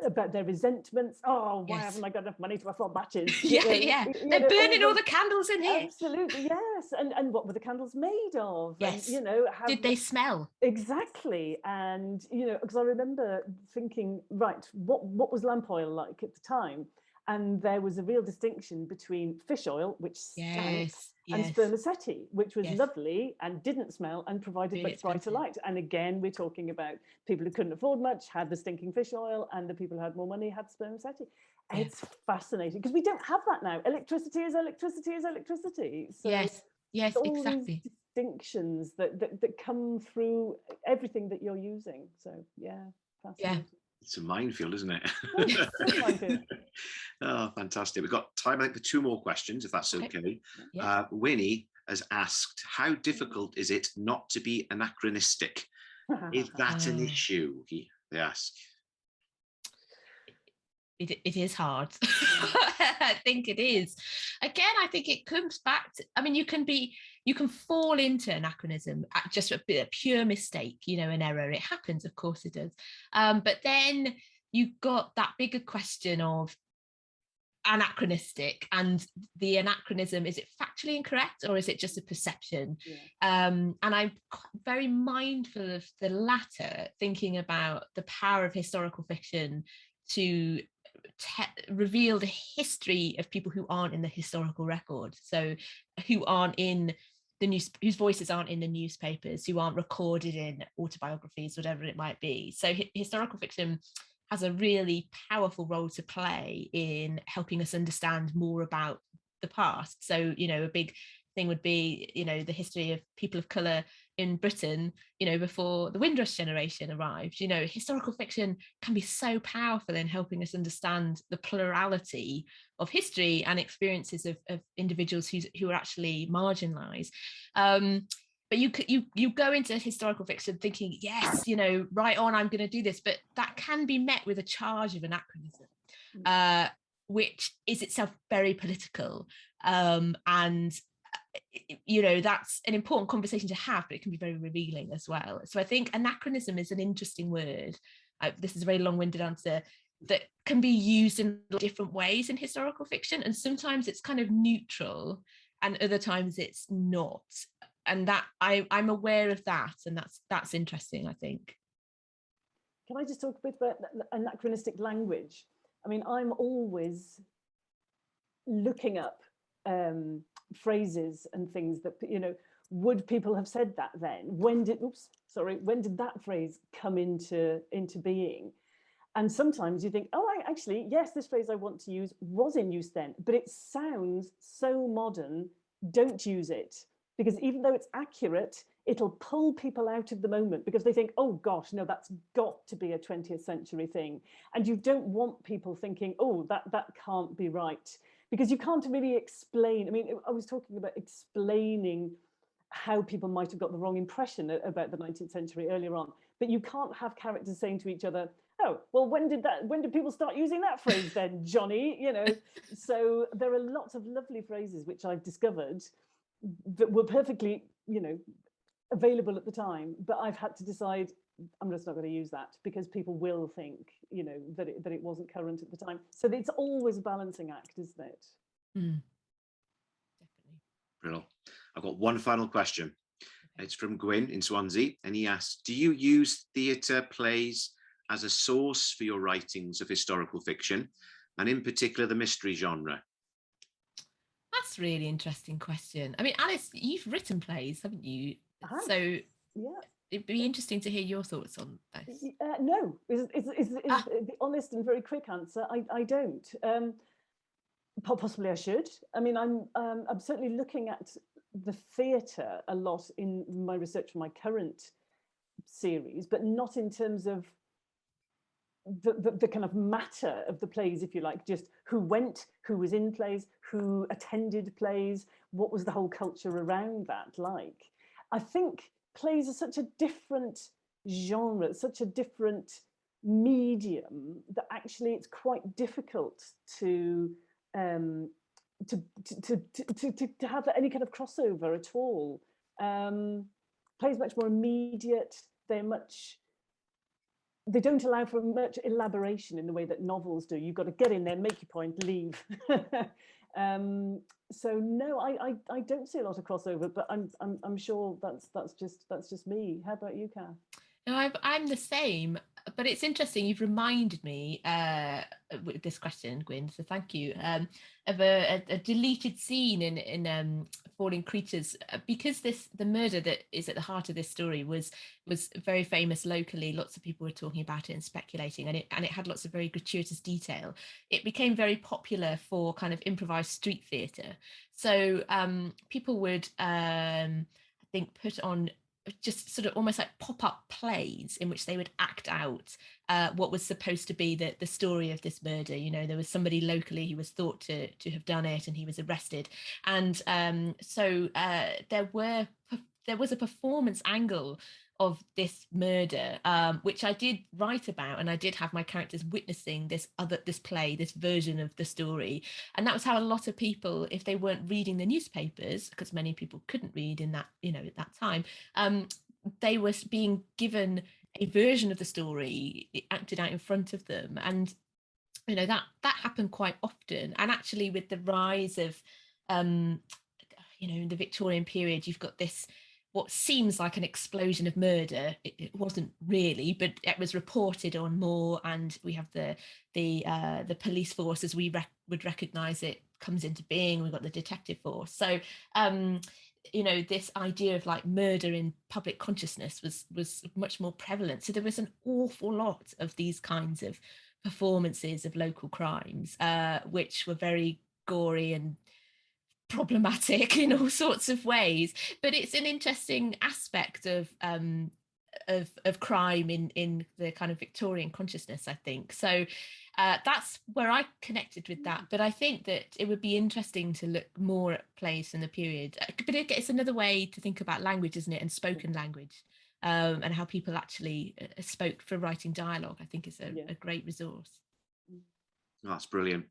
about their resentments. Oh, why haven't I got enough money to afford matches? They're burning all the candles in here. Absolutely, yes. And what were the candles made of? Yes. And, did they smell? Exactly. And because I remember thinking, right, what was lamp oil like at the time? And there was a real distinction between fish oil, which stank, and spermaceti, which was lovely and didn't smell and provided much brighter light. And again, we're talking about people who couldn't afford much had the stinking fish oil, and the people who had more money had spermaceti. It's fascinating because we don't have that now. Electricity is electricity is electricity. So yes, all exactly. These distinctions that come through everything that you're using. So fascinating. It's a minefield, isn't it? It's a minefield. Oh, fantastic. We've got time, I think, for 2 more questions, if that's okay. Winnie has asked, how difficult is it not to be anachronistic? Is that an issue? They ask. It is hard. I think it is. Again, I think it comes back to, I mean, you can fall into anachronism at just a pure mistake, an error. It happens, of course it does. But then you've got that bigger question of anachronistic, and the anachronism, is it factually incorrect or is it just a perception? And I'm very mindful of the latter, thinking about the power of historical fiction to reveal the history of people who aren't in the historical record, so who aren't in the news, whose voices aren't in the newspapers, who aren't recorded in autobiographies, whatever it might be. So historical fiction has a really powerful role to play in helping us understand more about the past. So, a big thing would be, the history of people of colour in Britain, before the Windrush generation arrived. Historical fiction can be so powerful in helping us understand the plurality of history and experiences of individuals who are actually marginalised. But you go into historical fiction thinking, yes, right on, I'm going to do this, but that can be met with a charge of anachronism, which is itself very political, and that's an important conversation to have, but it can be very revealing as well. So I think anachronism is an interesting word. This is a very long-winded answer that can be used in different ways in historical fiction, and sometimes it's kind of neutral and other times it's not. And that I'm aware of that, and that's interesting, I think. Can I just talk a bit about anachronistic language? I mean, I'm always looking up phrases and things that, would people have said that then? When did that phrase come into being? And sometimes you think, yes, this phrase I want to use was in use then, but it sounds so modern, don't use it. Because even though it's accurate, it'll pull people out of the moment because they think, oh gosh, no, that's got to be a 20th century thing. And you don't want people thinking, oh, that can't be right. Because you can't really explain. I mean, I was talking about explaining how people might have got the wrong impression about the 19th century earlier on, but you can't have characters saying to each other, oh, well, when did people start using that phrase then, Johnny? So there are lots of lovely phrases which I've discovered that were perfectly, available at the time, but I've had to decide I'm just not going to use that because people will think, that it wasn't current at the time. So it's always a balancing act, isn't it? Definitely. Brilliant. I've got one final question. It's from Gwyn in Swansea, and he asks, do you use theatre plays as a source for your writings of historical fiction, and in particular the mystery genre? That's a really interesting question. I mean, Alice, you've written plays, haven't you? So yeah, it'd be interesting to hear your thoughts on this. No, is the honest and very quick answer. I don't. Possibly I should. I mean, I'm certainly looking at the theatre a lot in my research for my current series, but not in terms of the kind of matter of the plays, if you like, just who went, who was in plays, who attended plays, what was the whole culture around that like. I think plays are such a different genre, such a different medium, that actually it's quite difficult to have any kind of crossover at all. Plays much more immediate. They don't allow for much elaboration in the way that novels do. You've got to get in there, make your point, leave. So no, I don't see a lot of crossover, but I'm sure that's just me. How about you, Cath? No, I'm the same, but it's interesting. You've reminded me with this question, Gwyn, so thank you, of a deleted scene in Falling Creatures, because the murder that is at the heart of this story was very famous locally. Lots of people were talking about it and speculating, and it had lots of very gratuitous detail. It became very popular for kind of improvised street theatre. So people would, I think, put on just sort of almost like pop-up plays in which they would act out what was supposed to be the story of this murder. There was somebody locally who was thought to have done it, and he was arrested, and so there was a performance angle of this murder, which I did write about, and I did have my characters witnessing this play, this version of the story. And that was how a lot of people, if they weren't reading the newspapers, because many people couldn't read in that, at that time, they were being given a version of the story acted out in front of them. And that happened quite often. And actually, with the rise of in the Victorian period, you've got this what seems like an explosion of murder. It wasn't really, but it was reported on more, and we have the police force as we would recognise it comes into being. We've got the detective force. So this idea of like murder in public consciousness was much more prevalent. So there was an awful lot of these kinds of performances of local crimes, which were very gory and problematic in all sorts of ways. But it's an interesting aspect of crime in the kind of Victorian consciousness, I think. So that's where I connected with that. But I think that it would be interesting to look more at plays in the period. But it's another way to think about language, isn't it? And spoken language, and how people actually spoke for writing dialogue, I think is a great resource. Oh, that's brilliant.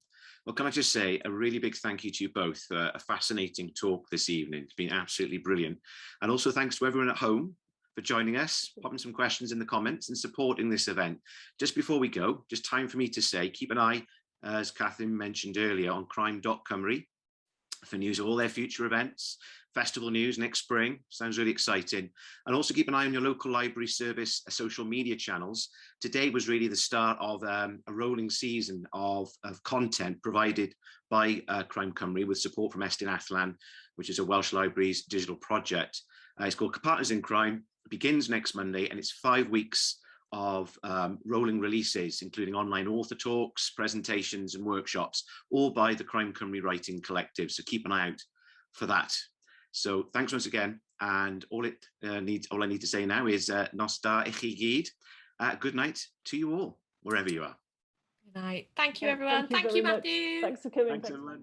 Well, can I just say a really big thank you to you both for a fascinating talk this evening. It's been absolutely brilliant. And also thanks to everyone at home for joining us, popping some questions in the comments and supporting this event. Just before we go, just time for me to say, keep an eye, as Katherine mentioned earlier, on crime.cymru for news of all their future events, festival news next spring. Sounds really exciting. And also keep an eye on your local library service social media channels. Today was really the start of a rolling season of content provided by Crime Cymru with support from Estyn Athlan, which is a Welsh Libraries digital project. It's called Partners in Crime. It begins next Monday, and it's 5 weeks of rolling releases, including online author talks, presentations and workshops, all by the Crime Cymru Writing Collective. So keep an eye out for that. So thanks once again. And all I need to say now is nos da I chi gyd. Good night to you all, wherever you are. Good night. Thank you, everyone. Thank you, Matthew. Thanks for coming. Thanks everyone.